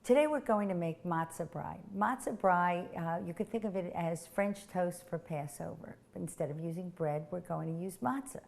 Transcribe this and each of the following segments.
Today we're going to make matzah brei. Matzah brei, you could think of it as French toast for Passover. Instead of using bread, we're going to use matzah.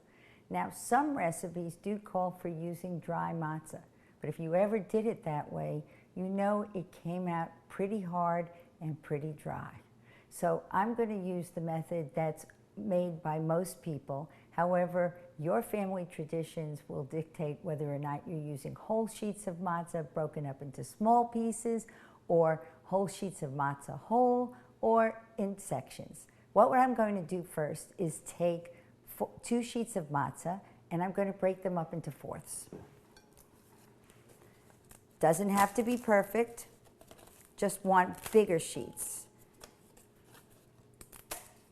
Now, some recipes do call for using dry matzah, but if you ever did it that way, you know it came out pretty hard and pretty dry. So I'm going to use the method that's made by most people. However, your family traditions will dictate whether or not you're using whole sheets of matzah broken up into small pieces, or whole sheets of matzah whole, or in sections. What I'm going to do first is take 2 sheets of matzah, and I'm going to break them up into fourths. Doesn't have to be perfect, just want bigger sheets.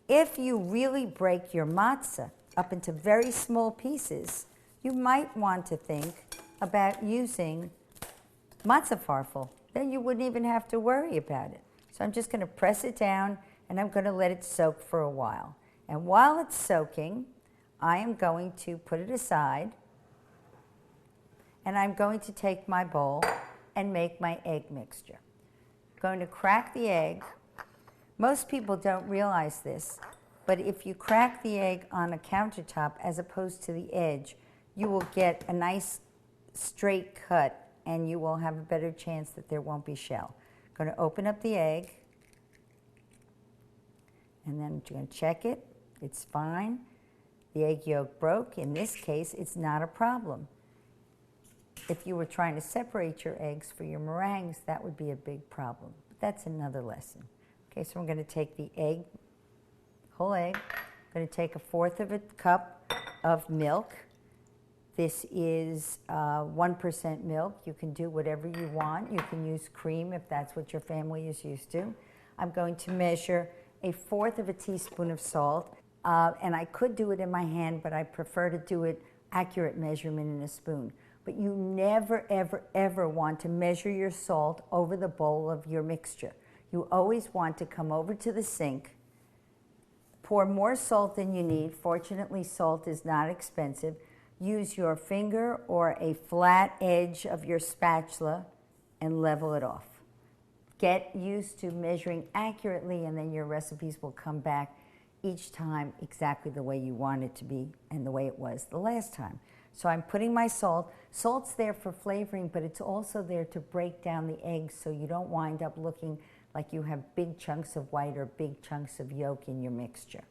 If you really break your matzah up into very small pieces, you might want to think about using matzah farfel. Then you wouldn't even have to worry about it. So I'm just going to press it down, and I'm going to let it soak for a while. And while it's soaking, I am going to put it aside, and I'm going to take my bowl and make my egg mixture. I'm going to crack the egg. Most people don't realize this, but if you crack the egg on a countertop as opposed to the edge, you will get a nice straight cut, and you will have a better chance that there won't be shell. I'm going to open up the egg, and then I'm going to check it. It's fine. The egg yolk broke. In this case, it's not a problem. If you were trying to separate your eggs for your meringues, that would be a big problem. But that's another lesson. Okay, so I'm going to take the egg, whole egg. I'm going to take 1/4 of a cup of milk. This is 1% milk. You can do whatever you want. You can use cream if that's what your family is used to. I'm going to measure 1/4 of a teaspoon of salt. And I could do it in my hand, but I prefer to do it accurate measurement in a spoon. But you never, ever, ever want to measure your salt over the bowl of your mixture. You always want to come over to the sink, pour more salt than you need. Fortunately, salt is not expensive. Use your finger or a flat edge of your spatula and level it off. Get used to measuring accurately, and then your recipes will come back each time exactly the way you want it to be and the way it was the last time. So I'm putting my salt. Salt's there for flavoring, but it's also there to break down the eggs so you don't wind up looking like you have big chunks of white or big chunks of yolk in your mixture.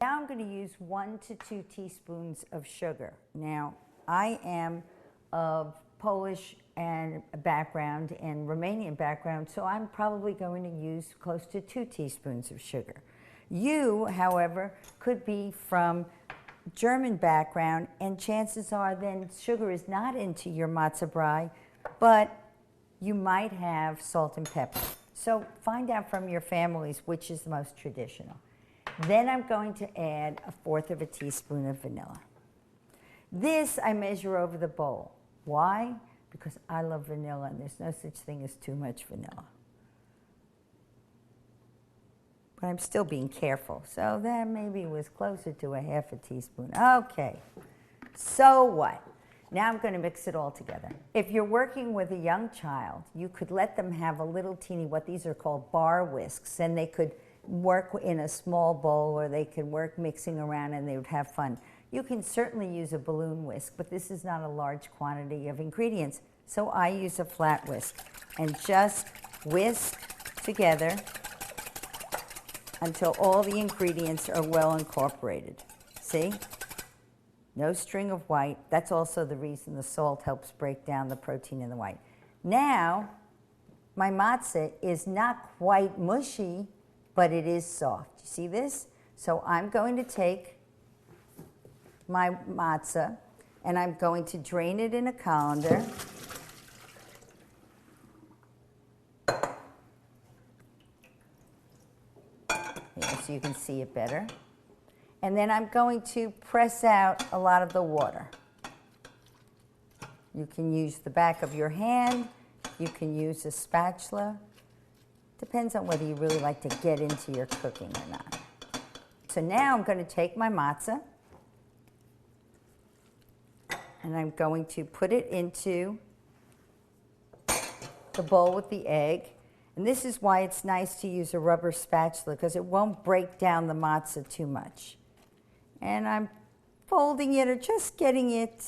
Now I'm going to use 1 to 2 teaspoons of sugar. Now, I am of Polish background and Romanian background, so I'm probably going to use close to 2 teaspoons of sugar. You, however, could be from German background, and chances are then sugar is not into your matzah brei, but you might have salt and pepper. So find out from your families which is the most traditional. Then I'm going to add 1/4 of a teaspoon of vanilla. This I measure over the bowl. Why? Because I love vanilla, and there's no such thing as too much vanilla. But I'm still being careful. So that maybe was closer to 1/2 teaspoon. Okay, so what? Now I'm going to mix it all together. If you're working with a young child, you could let them have a little teeny, what these are called bar whisks, and they could work in a small bowl, or they could work mixing around and they would have fun. You can certainly use a balloon whisk, but this is not a large quantity of ingredients. So I use a flat whisk and just whisk together until all the ingredients are well incorporated. See? No string of white. That's also the reason the salt helps break down the protein in the white. Now, my matzah is not quite mushy, but it is soft. You see this? So I'm going to take my matzah, and I'm going to drain it in a colander. Here, so you can see it better. And then I'm going to press out a lot of the water. You can use the back of your hand. You can use a spatula. Depends on whether you really like to get into your cooking or not. So now I'm going to take my matzah, and I'm going to put it into the bowl with the egg. And this is why it's nice to use a rubber spatula, because it won't break down the matzah too much. And I'm folding it or just getting it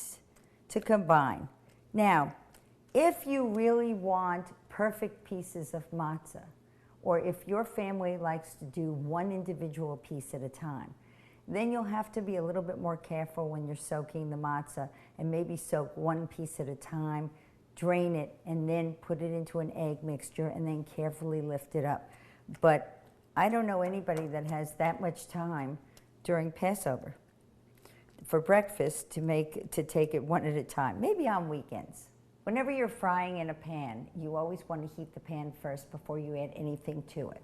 to combine. Now, if you really want perfect pieces of matzah, or if your family likes to do one individual piece at a time, then you'll have to be a little bit more careful when you're soaking the matzah, and maybe soak one piece at a time, drain it, and then put it into an egg mixture, and then carefully lift it up. But I don't know anybody that has that much time during Passover for breakfast to take it one at a time, maybe on weekends. Whenever you're frying in a pan, you always want to heat the pan first before you add anything to it.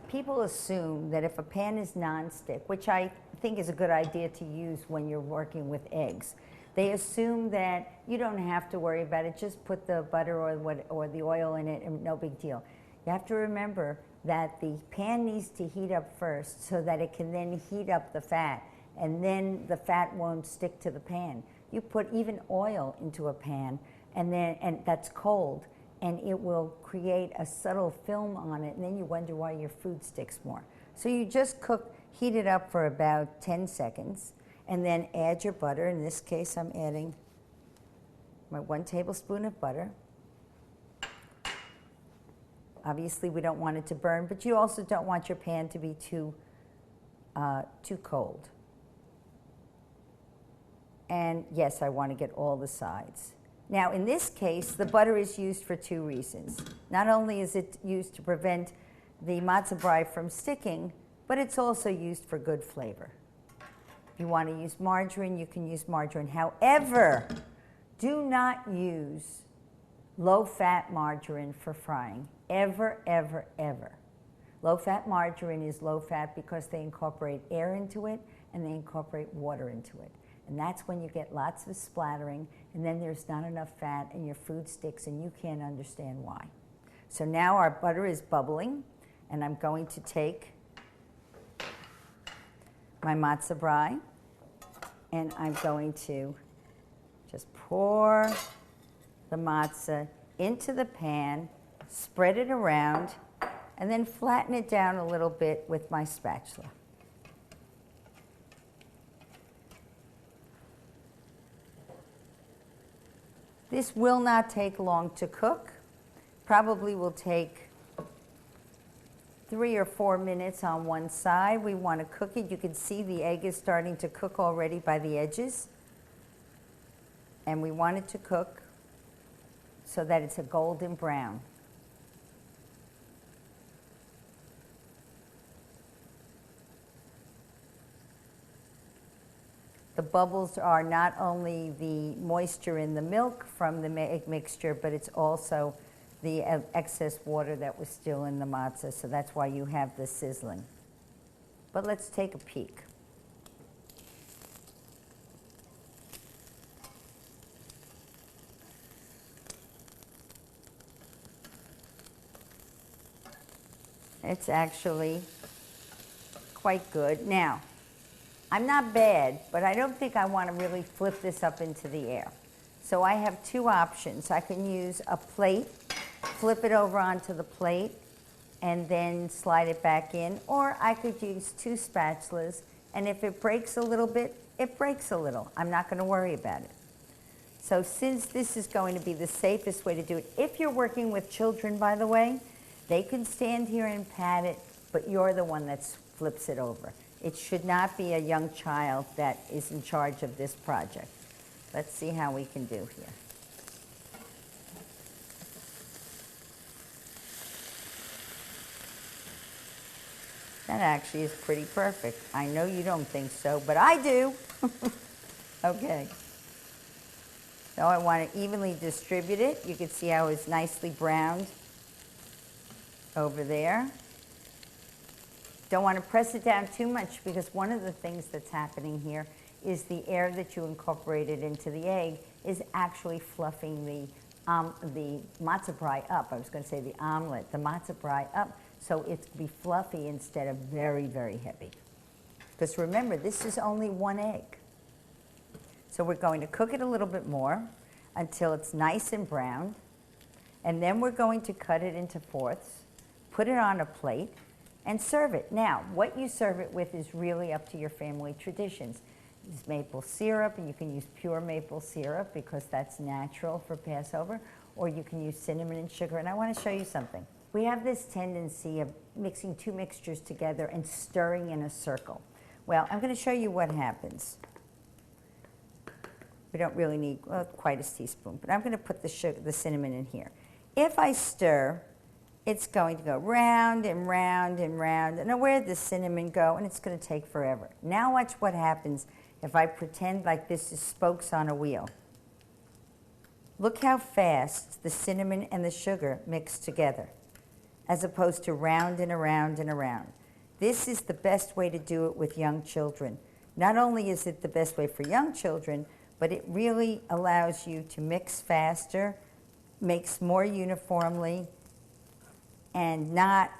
People assume that if a pan is nonstick, which I think is a good idea to use when you're working with eggs, they assume that you don't have to worry about it, just put the butter or the oil in it and no big deal. You have to remember that the pan needs to heat up first so that it can then heat up the fat, and then the fat won't stick to the pan. You put even oil into a pan and that's cold, and it will create a subtle film on it, and then you wonder why your food sticks more. So you just heat it up for about 10 seconds, and then add your butter. In this case, I'm adding my 1 tablespoon of butter. Obviously, we don't want it to burn, but you also don't want your pan to be too cold. And yes, I want to get all the sides. Now, in this case, the butter is used for 2 reasons. Not only is it used to prevent the matzah brei from sticking, but it's also used for good flavor. If you want to use margarine, you can use margarine. However, do not use low-fat margarine for frying. Ever, ever, ever. Low-fat margarine is low-fat because they incorporate air into it and they incorporate water into it. And that's when you get lots of splattering, and then there's not enough fat and your food sticks and you can't understand why. So now our butter is bubbling, and I'm going to take my matzah brei, and I'm going to just pour the matzah into the pan, spread it around, and then flatten it down a little bit with my spatula. This will not take long to cook. Probably will take 3 or 4 minutes on one side. We want to cook it. You can see the egg is starting to cook already by the edges. And we want it to cook so that it's a golden brown. The bubbles are not only the moisture in the milk from the egg mixture, but it's also the excess water that was still in the matzah, so that's why you have the sizzling. But let's take a peek. It's actually quite good. Now, I'm not bad, but I don't think I want to really flip this up into the air. So I have 2 options. I can use a plate, flip it over onto the plate, and then slide it back in. Or I could use 2 spatulas, and if it breaks a little bit, it breaks a little. I'm not going to worry about it. So since this is going to be the safest way to do it, if you're working with children, by the way, they can stand here and pat it, but you're the one that flips it over. It should not be a young child that is in charge of this project. Let's see how we can do here. That actually is pretty perfect. I know you don't think so, but I do. Okay. So I want to evenly distribute it. You can see how it's nicely browned over there. Don't want to press it down too much, because one of the things that's happening here is the air that you incorporated into the egg is actually fluffing the matzah brei up. I was going to say the omelet, the matzah brei up, so it's be fluffy instead of very, very heavy. Because remember, this is only 1 egg. So we're going to cook it a little bit more until it's nice and brown. And then we're going to cut it into fourths, put it on a plate, and serve it. Now, what you serve it with is really up to your family traditions. Use maple syrup, and you can use pure maple syrup because that's natural for Passover, or you can use cinnamon and sugar. And I want to show you something. We have this tendency of mixing two mixtures together and stirring in a circle. Well, I'm going to show you what happens. We don't really need quite a teaspoon, but I'm going to put the cinnamon in here. If I stir, it's going to go round and round and round. And where does the cinnamon go? And it's going to take forever. Now watch what happens if I pretend like this is spokes on a wheel. Look how fast the cinnamon and the sugar mix together, as opposed to round and around and around. This is the best way to do it with young children. Not only is it the best way for young children, but it really allows you to mix faster, mix more uniformly, and not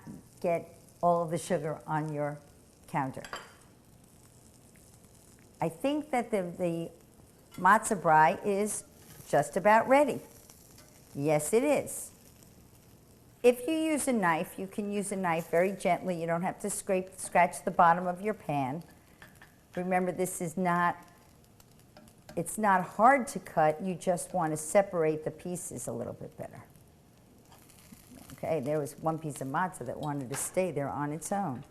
get all of the sugar on your counter. I think that the matzah brei is just about ready. Yes, it is. If you use a knife, you can use a knife very gently. You don't have to scratch the bottom of your pan. Remember, this is not, it's not hard to cut. You just want to separate the pieces a little bit better. Okay, there was one piece of matzah that wanted to stay there on its own.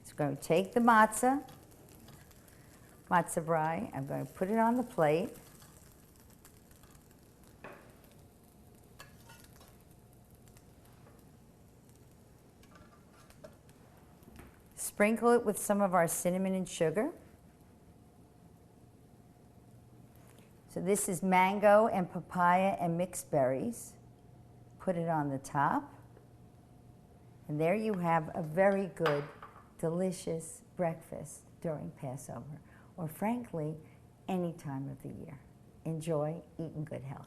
So I'm going to take the matzah brei. I'm going to put it on the plate. Sprinkle it with some of our cinnamon and sugar. So this is mango and papaya and mixed berries. Put it on the top. And there you have a very good, delicious breakfast during Passover, or frankly, any time of the year. Enjoy, eat in good health.